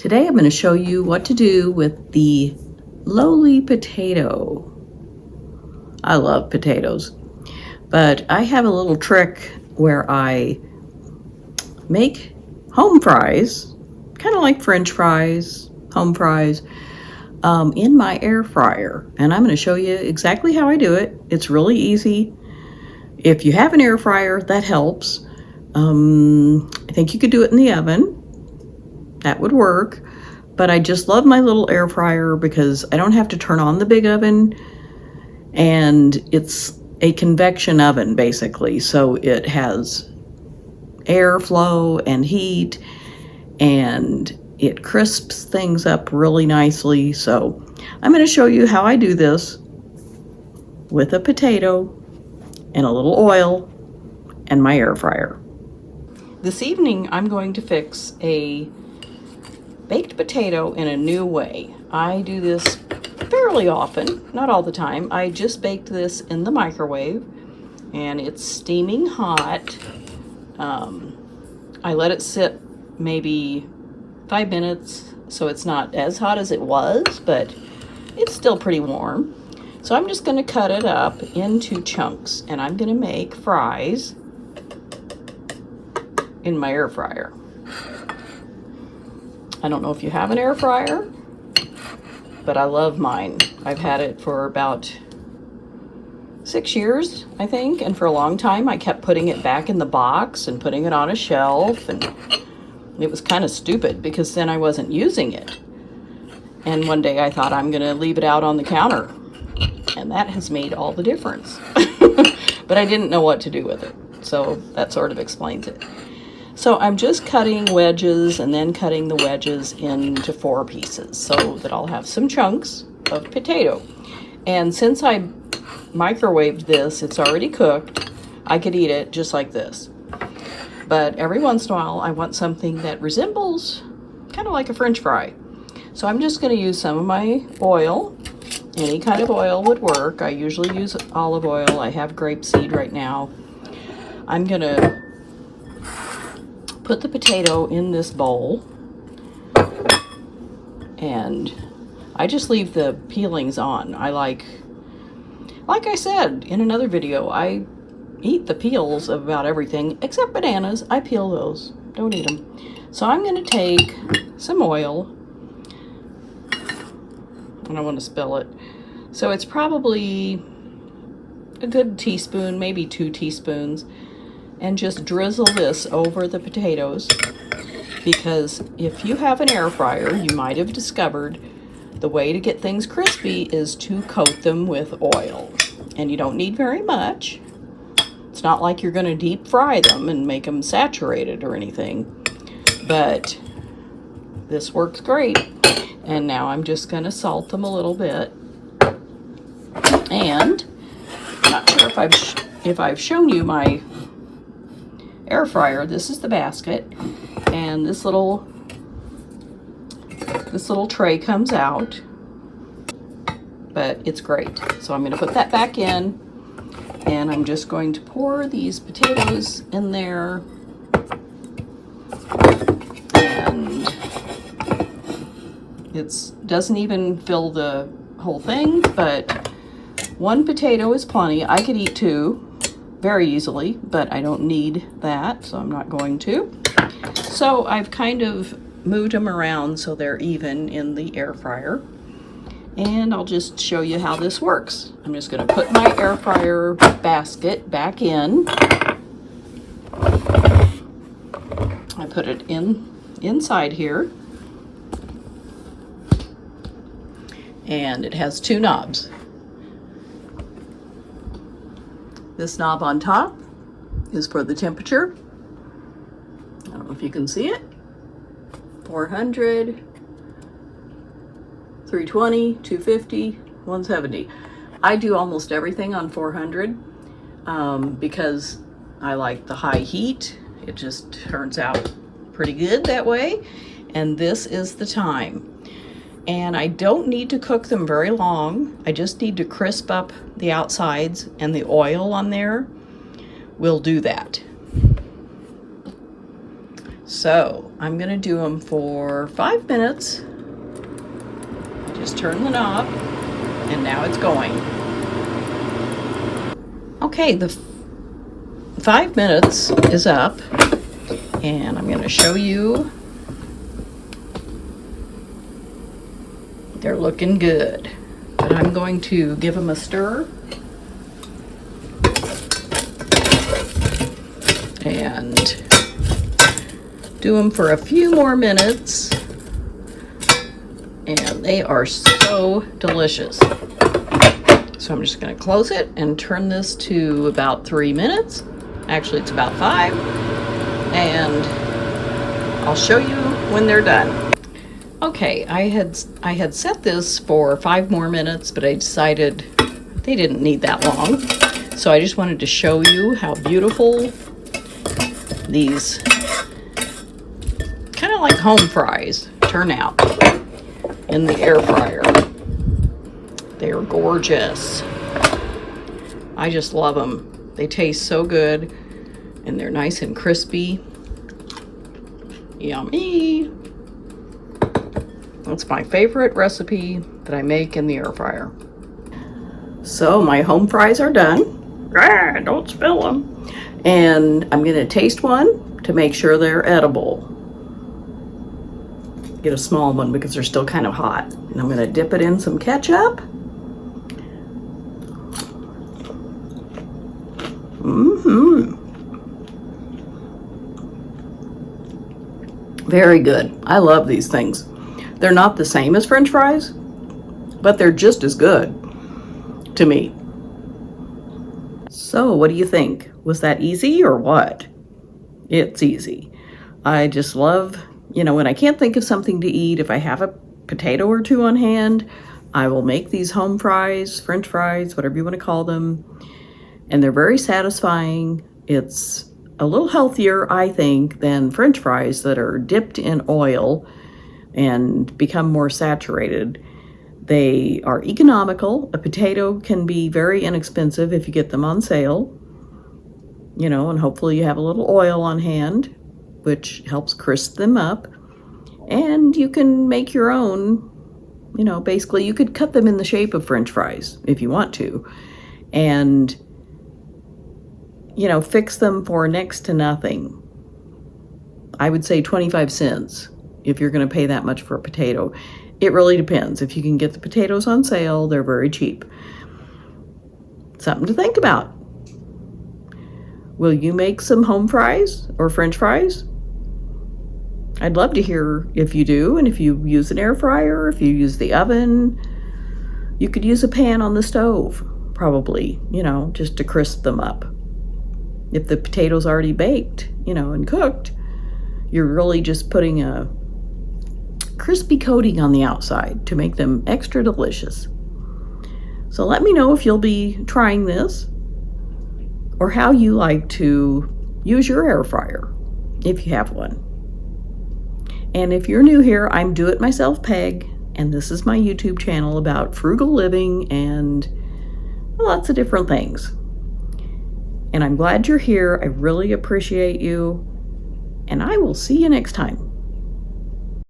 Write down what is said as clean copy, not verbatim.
Today I'm going to show you what to do with the lowly potato. I love potatoes, but I have a little trick where I make home fries, kind of like French fries, home fries, in my air fryer. And I'm going to show you exactly how I do it. It's really easy. If you have an air fryer, that helps. I think you could do it in the oven. That would work. But I just love my little air fryer because I don't have to turn on the big oven, and it's a convection oven basically. So it has airflow and heat, and it crisps things up really nicely. So I'm going to show you how I do this with a potato and a little oil and my air fryer. This evening I'm going to fix a baked potato in a new way. I do this fairly often, not all the time. I just baked this in the microwave and it's steaming hot. I let it sit maybe 5 minutes, so it's not as hot as it was, but it's still pretty warm. So I'm just going to cut it up into chunks, and I'm going to make fries in my air fryer. I don't know if you have an air fryer, but I love mine. I've had it for about 6 years, I think, and for a long time I kept putting it back in the box and putting it on a shelf, and it was kind of stupid because then I wasn't using it. And one day I thought, I'm gonna leave it out on the counter, and that has made all the difference. But I didn't know what to do with it, so that sort of explains it. So I'm just cutting wedges and then cutting the wedges into 4 pieces so that I'll have some chunks of potato. And since I microwaved this, it's already cooked. I could eat it just like this. But every once in a while I want something that resembles kind of like a French fry. So I'm just going to use some of my oil. Any kind of oil would work. I usually use olive oil. I have grapeseed right now. I'm going to put the potato in this bowl, and I just leave the peelings on. I like I said in another video, I eat the peels of about everything except bananas. I peel those, don't eat them. So I'm going to take some oil, and I want to spill it. So it's probably a good teaspoon, maybe 2 teaspoons. And just drizzle this over the potatoes, because if you have an air fryer, you might have discovered the way to get things crispy is to coat them with oil. And you don't need very much. It's not like you're going to deep fry them and make them saturated or anything, but this works great. And now I'm just going to salt them a little bit. And I'm not sure if I've shown you my air fryer. This is the basket, and this little tray comes out, but it's great. So I'm going to put that back in, and I'm just going to pour these potatoes in there, and it doesn't even fill the whole thing, but 1 potato is plenty. I could eat 2 very easily, but I don't need that, so I'm not going to. So I've kind of moved them around so they're even in the air fryer, and I'll just show you how this works. I'm just going to put my air fryer basket back in. I put it inside here, and it has 2 knobs. This knob on top is for the temperature. I don't know if you can see it. 400, 320, 250, 170. I do almost everything on 400 because I like the high heat. It just turns out pretty good that way. And this is the time. And I don't need to cook them very long. I just need to crisp up the outsides, and the oil on there will do that. So I'm gonna do them for 5 minutes. Just turn the knob, and now it's going. Okay, the 5 minutes is up, and I'm gonna show you. They're looking good, but I'm going to give them a stir and do them for a few more minutes, and they are so delicious. So I'm just going to close it and turn this to about 3 minutes. Actually, it's about 5, and I'll show you when they're done. Okay, I had set this for 5 more minutes, but I decided they didn't need that long. So I just wanted to show you how beautiful these kind of like home fries turn out in the air fryer. They are gorgeous. I just love them. They taste so good, and they're nice and crispy. Yummy. That's my favorite recipe that I make in the air fryer. So my home fries are done. Ah, don't spill them. And I'm gonna taste one to make sure they're edible. Get a small one because they're still kind of hot. And I'm gonna dip it in some ketchup. Very good. I love these things. They're not the same as French fries, but they're just as good to me. So what do you think? Was that easy or what? It's easy. I just love, when I can't think of something to eat, if I have a potato or two on hand, I will make these home fries, French fries, whatever you want to call them. And they're very satisfying. It's a little healthier, I think, than French fries that are dipped in oil and become more saturated. They are economical. A potato can be very inexpensive if you get them on sale, and hopefully you have a little oil on hand, which helps crisp them up. And you can make your own, basically you could cut them in the shape of French fries if you want to. And, fix them for next to nothing. I would say 25 cents. If you're going to pay that much for a potato. It really depends. If you can get the potatoes on sale, they're very cheap. Something to think about. Will you make some home fries or French fries? I'd love to hear if you do, and if you use an air fryer, if you use the oven. You could use a pan on the stove, probably, just to crisp them up. If the potato's already baked, and cooked, you're really just putting a crispy coating on the outside to make them extra delicious. So let me know if you'll be trying this or how you like to use your air fryer if you have one. And if you're new here, I'm Do It Myself Peg, and this is my YouTube channel about frugal living and lots of different things. And I'm glad you're here. I really appreciate you, and I will see you next time.